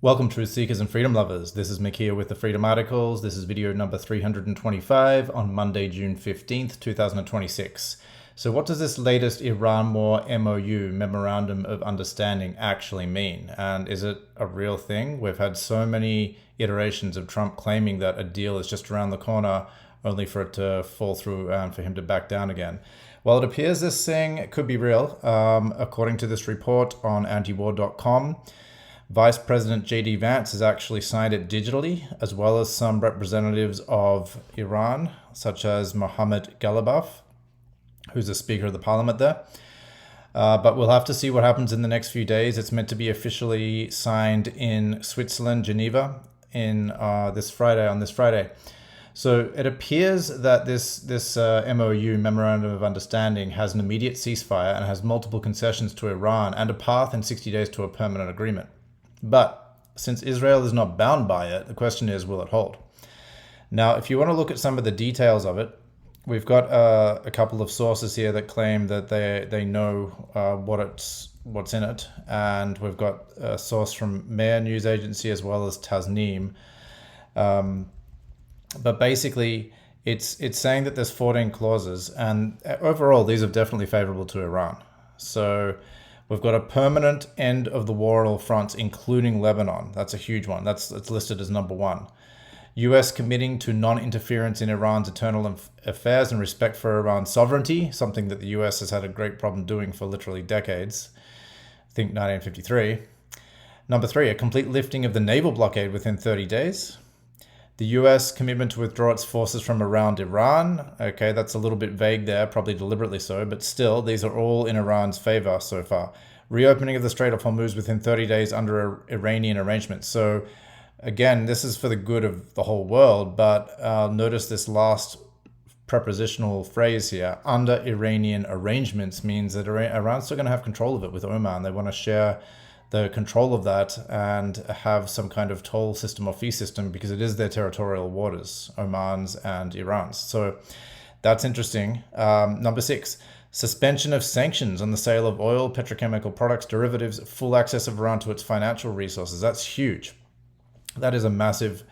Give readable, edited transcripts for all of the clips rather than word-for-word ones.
Welcome, truth seekers and freedom lovers. This is Makia with the Freedom Articles. This is video number 325 on Monday, June 15th, 2026. So what does this latest Iran war MoU, Memorandum of Understanding, actually mean? And is it a real thing? We've had so many iterations of Trump claiming that a deal is just around the corner, only for it to fall through and for him to back down again. Well, it appears this thing could be real. According to this report on antiwar.com, Vice President J.D. Vance has actually signed it digitally, as well as some representatives of Iran, such as Mohammad Ghalibaf, who's the Speaker of the Parliament there. But we'll have to see what happens in the next few days. It's meant to be officially signed in Switzerland, Geneva, on this Friday. So it appears that this MoU, Memorandum of Understanding, has an immediate ceasefire and has multiple concessions to Iran and a path in 60 days to a permanent agreement. But since Israel is not bound by it, the question is, will it hold? Now, if you want to look at some of the details of it, we've got a couple of sources here that claim that they know what's in it, and we've got a source from Mehr news agency as well as Tasneem. But basically, it's saying that there's 14 clauses, and overall, these are definitely favorable to Iran. So we've got a permanent end of the war on all fronts, including Lebanon. That's a huge one. That's listed as number one. U.S. committing to non-interference in Iran's internal affairs and respect for Iran's sovereignty, something that the U.S. has had a great problem doing for literally decades. I think 1953. Number three, a complete lifting of the naval blockade within 30 days. The U.S. commitment to withdraw its forces from around Iran. Okay, that's a little bit vague there, probably deliberately so, but still, these are all in Iran's favor so far. Reopening of the Strait of Hormuz within 30 days under Iranian arrangements. So, again, this is for the good of the whole world, but notice this last prepositional phrase here, under Iranian arrangements, means that Iran's still going to have control of it with Oman. They want to share the control of that and have some kind of toll system or fee system because it is their territorial waters, Oman's and Iran's. So that's interesting. Number six, suspension of sanctions on the sale of oil, petrochemical products, derivatives, full access of Iran to its financial resources. That's huge. That is a massive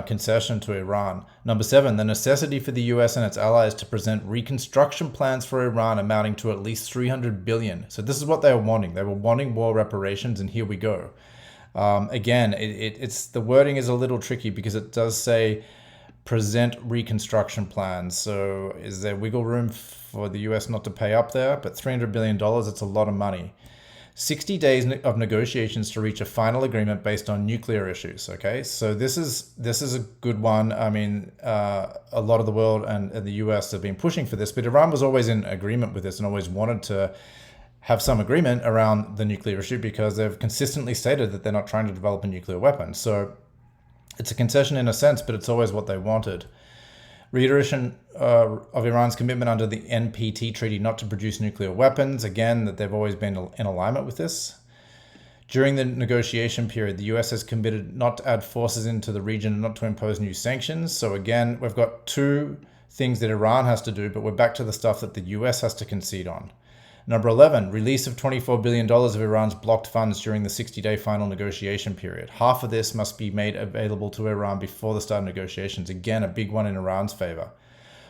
concession to Iran. Number seven, the necessity for the U.S. and its allies to present reconstruction plans for Iran amounting to at least $300 billion. So this is what they were wanting. They were wanting war reparations, and here we go. Again, it's the wording is a little tricky because it does say present reconstruction plans. So is there wiggle room for the U.S. not to pay up there? But $300 billion, it's a lot of money. 60 days of negotiations to reach a final agreement based on nuclear issues. Okay, so this is a good one. I mean, a lot of the world and the US have been pushing for this, but Iran was always in agreement with this and always wanted to have some agreement around the nuclear issue because they've consistently stated that they're not trying to develop a nuclear weapon. So it's a concession in a sense, but it's always what they wanted. Reiteration of Iran's commitment under the NPT treaty not to produce nuclear weapons. Again, that they've always been in alignment with this. During the negotiation period, the US has committed not to add forces into the region and not to impose new sanctions. So again, we've got two things that Iran has to do, but we're back to the stuff that the US has to concede on. Number 11, release of $24 billion of Iran's blocked funds during the 60-day final negotiation period. Half of this must be made available to Iran before the start of negotiations. Again, a big one in Iran's favor.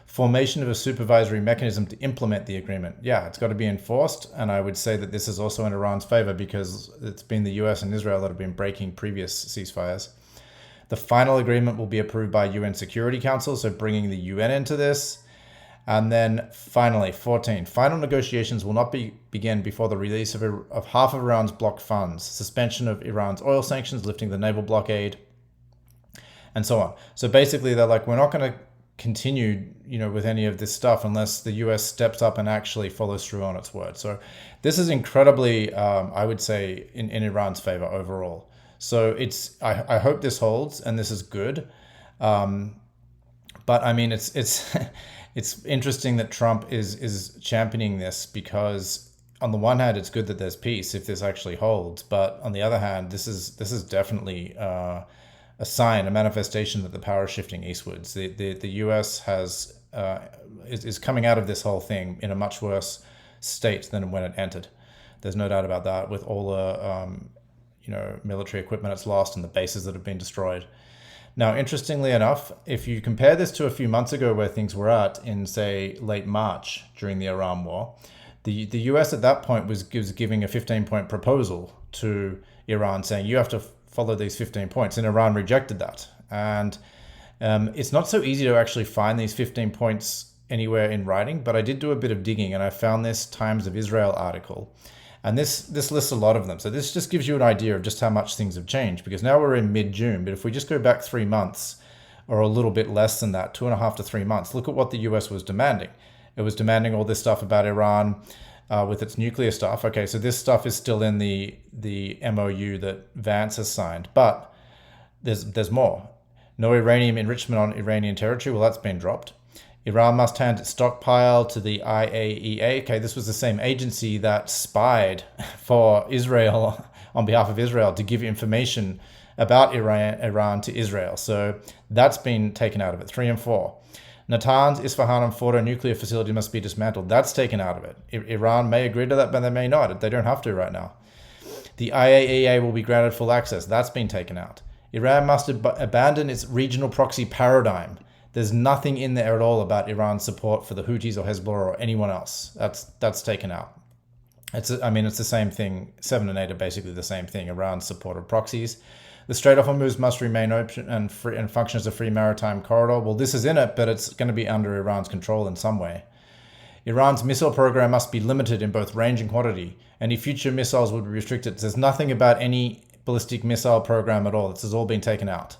Formation of a supervisory mechanism to implement the agreement. Yeah, it's got to be enforced, and I would say that this is also in Iran's favor because it's been the US and Israel that have been breaking previous ceasefires. The final agreement will be approved by UN Security Council, so bringing the UN into this. And then finally, 14, final negotiations will not begin before the release of half of Iran's blocked funds, suspension of Iran's oil sanctions, lifting the naval blockade, and so on. So basically, they're like, we're not going to continue, with any of this stuff unless the US steps up and actually follows through on its word. So this is incredibly, I would say, in Iran's favor overall. So I hope this holds and this is good. But I mean, it's it's interesting that Trump is championing this because on the one hand, it's good that there's peace if this actually holds. But on the other hand, this is definitely a sign, a manifestation that the power is shifting eastwards. The US is coming out of this whole thing in a much worse state than when it entered. There's no doubt about that. With all the military equipment it's lost and the bases that have been destroyed. Now, interestingly enough, if you compare this to a few months ago where things were at in, say, late March during the Iran war, the US at that point was giving a 15-point proposal to Iran saying, you have to follow these 15 points. And Iran rejected that. And it's not so easy to actually find these 15 points anywhere in writing, but I did do a bit of digging and I found this Times of Israel article. And this lists a lot of them. So this just gives you an idea of just how much things have changed, because now we're in mid-June. But if we just go back 3 months, or a little bit less than that, 2.5 to 3 months, look at what the US was demanding. It was demanding all this stuff about Iran with its nuclear stuff. Okay, so this stuff is still in the MoU that Vance has signed, but there's more. No uranium enrichment on Iranian territory. Well, that's been dropped. Iran must hand its stockpile to the IAEA. Okay, this was the same agency that spied for Israel on behalf of Israel to give information about Iran to Israel. So that's been taken out of it. 3 and 4. Natanz, Isfahan, and Fordo nuclear facility must be dismantled. That's taken out of it. Iran may agree to that, but they may not. They don't have to right now. The IAEA will be granted full access. That's been taken out. Iran must abandon its regional proxy paradigm. There's nothing in there at all about Iran's support for the Houthis or Hezbollah or anyone else. That's taken out. It's the same thing. 7 and 8 are basically the same thing. Iran's support of proxies. The Strait of Hormuz must remain open and free and function as a free maritime corridor. Well, this is in it, but it's going to be under Iran's control in some way. Iran's missile program must be limited in both range and quantity. Any future missiles would be restricted. There's nothing about any ballistic missile program at all. This has all been taken out.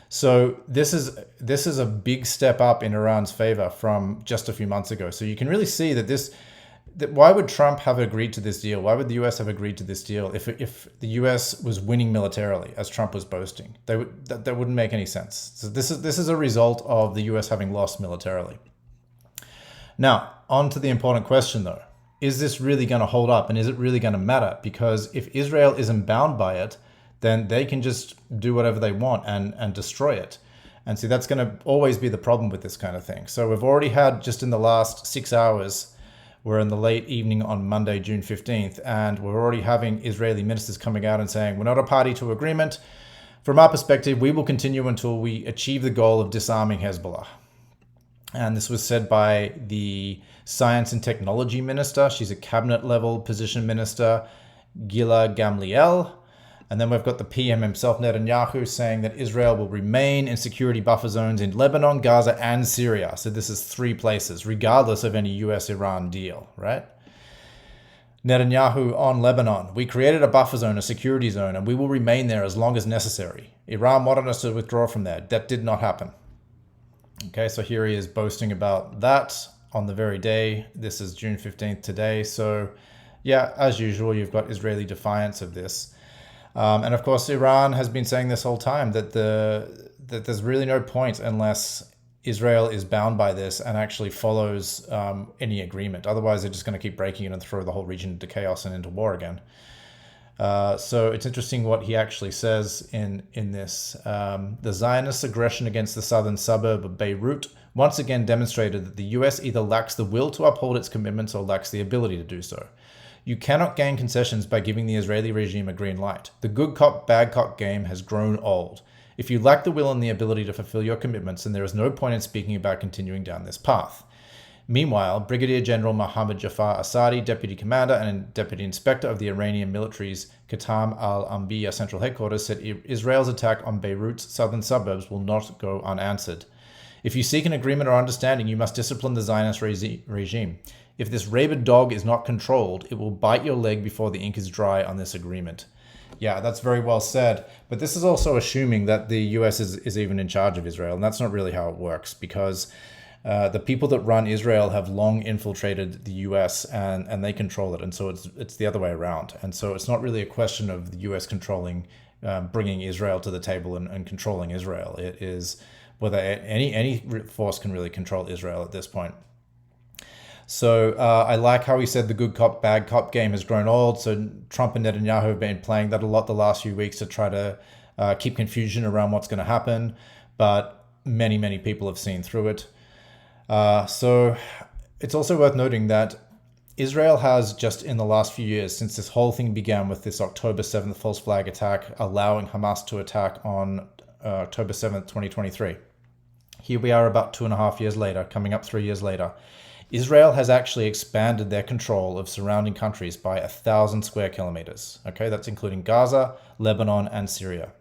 So this is a big step up in Iran's favor from just a few months ago. So you can really see that why would Trump have agreed to this deal? Why would the US have agreed to this deal if the US was winning militarily, as Trump was boasting? That wouldn't make any sense. So this is a result of the US having lost militarily. Now, on to the important question though. Is this really going to hold up, and is it really going to matter? Because if Israel isn't bound by it, then they can just do whatever they want and destroy it. And see, that's going to always be the problem with this kind of thing. So we've already had, just in the last 6 hours, we're in the late evening on Monday, June 15th, and we're already having Israeli ministers coming out and saying, we're not a party to agreement. From our perspective, we will continue until we achieve the goal of disarming Hezbollah. And this was said by the Science and Technology Minister. She's a cabinet level position minister, Gila Gamliel. And then we've got the PM himself, Netanyahu, saying that Israel will remain in security buffer zones in Lebanon, Gaza, and Syria. So this is 3 places, regardless of any US-Iran deal, right? Netanyahu on Lebanon. We created a buffer zone, a security zone, and we will remain there as long as necessary. Iran wanted us to withdraw from there. That did not happen. Okay, so here he is boasting about that on the very day. This is June 15th today. So yeah, as usual, you've got Israeli defiance of this. And of course, Iran has been saying this whole time that there's really no point unless Israel is bound by this and actually follows any agreement. Otherwise, they're just going to keep breaking it and throw the whole region into chaos and into war again. So it's interesting what he actually says in this. The Zionist aggression against the southern suburb of Beirut once again demonstrated that the US either lacks the will to uphold its commitments or lacks the ability to do so. You cannot gain concessions by giving the Israeli regime a green light. The good cop, bad cop game has grown old. If you lack the will and the ability to fulfill your commitments, then there is no point in speaking about continuing down this path. Meanwhile, Brigadier General Mohammad Jafar Asadi, Deputy Commander and Deputy Inspector of the Iranian military's Qatam al-Anbiya Central Headquarters, said Israel's attack on Beirut's southern suburbs will not go unanswered. If you seek an agreement or understanding, you must discipline the Zionist regime. If this rabid dog is not controlled, it will bite your leg before the ink is dry on this agreement. Yeah, that's very well said. But this is also assuming that the US is even in charge of Israel. And that's not really how it works, because the people that run Israel have long infiltrated the US and they control it. And so it's the other way around. And so it's not really a question of the US controlling, bringing Israel to the table and controlling Israel. It is whether any force can really control Israel at this point. So I like how he said the good cop, bad cop game has grown old. So Trump and Netanyahu have been playing that a lot the last few weeks to try to keep confusion around what's going to happen. But many, many people have seen through it. So it's also worth noting that Israel has just in the last few years, since this whole thing began with this October 7th false flag attack, allowing Hamas to attack on October 7th, 2023. Here we are about 2.5 years later, coming up 3 years later. Israel has actually expanded their control of surrounding countries by 1,000 square kilometers. Okay, that's including Gaza, Lebanon, and Syria.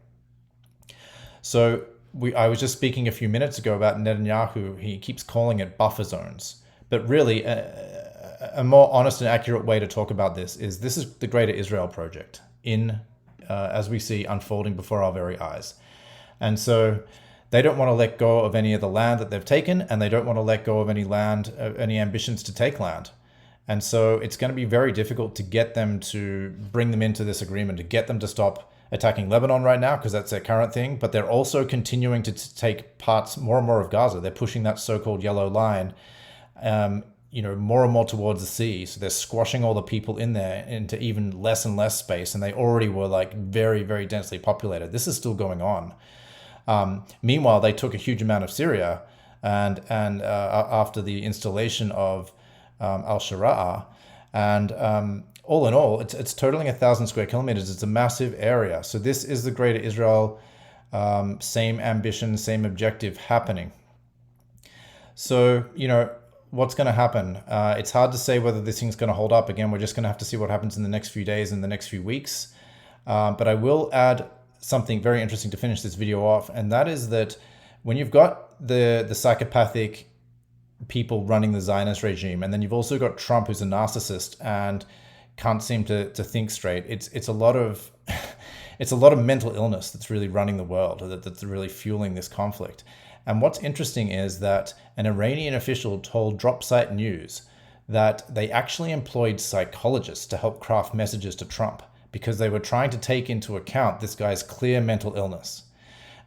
So I was just speaking a few minutes ago about Netanyahu. He keeps calling it buffer zones. But really, a more honest and accurate way to talk about this is the Greater Israel Project as we see unfolding before our very eyes. And so they don't want to let go of any of the land that they've taken, and they don't want to let go of any ambitions to take land. And so it's going to be very difficult to get them to bring them into this agreement, to get them to stop attacking Lebanon right now, because that's their current thing. But they're also continuing to take parts more and more of Gaza. They're pushing that so-called yellow line, more and more towards the sea. So they're squashing all the people in there into even less and less space. And they already were like very, very densely populated. This is still going on. Meanwhile, they took a huge amount of Syria, and after the installation of al-Shara'a, and all in all, it's totaling 1,000 square kilometers. It's a massive area. So this is the Greater Israel, same ambition, same objective happening. So, what's going to happen? It's hard to say whether this thing's going to hold up. Again, we're just going to have to see what happens in the next few days and the next few weeks. But I will add something very interesting to finish this video off, and that is that when you've got the psychopathic people running the Zionist regime, and then you've also got Trump, who's a narcissist and can't seem to think straight, it's a lot of it's a lot of mental illness that's really running the world, that's really fueling this conflict. And what's interesting is that an Iranian official told Dropsite News that they actually employed psychologists to help craft messages to Trump, because they were trying to take into account this guy's clear mental illness.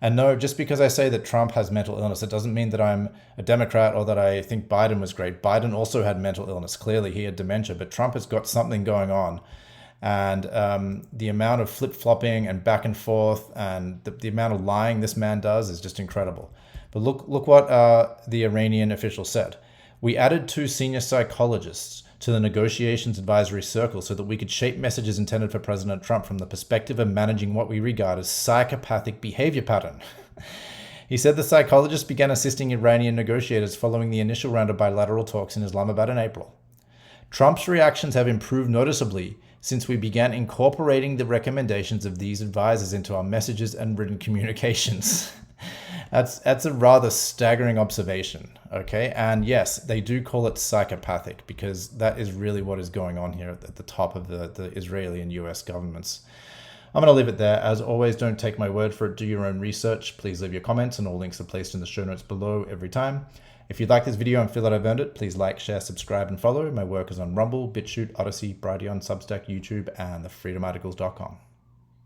And no, just because I say that Trump has mental illness, it doesn't mean that I'm a Democrat or that I think Biden was great. Biden also had mental illness. Clearly, he had dementia, but Trump has got something going on. And the amount of flip-flopping and back and forth and the amount of lying this man does is just incredible. But look what the Iranian official said. We added 2 senior psychologists to the negotiations advisory circle so that we could shape messages intended for President Trump from the perspective of managing what we regard as psychopathic behavior pattern. He said the psychologists began assisting Iranian negotiators following the initial round of bilateral talks in Islamabad in April. Trump's reactions have improved noticeably since we began incorporating the recommendations of these advisors into our messages and written communications. That's a rather staggering observation, okay? And yes, they do call it psychopathic, because that is really what is going on here at the top of the Israeli and US governments. I'm going to leave it there. As always, don't take my word for it. Do your own research. Please leave your comments, and all links are placed in the show notes below every time. If you like this video and feel that I've earned it, please like, share, subscribe, and follow. My work is on Rumble, BitChute, Odysee, Brighteon, Substack, YouTube, and thefreedomarticles.com.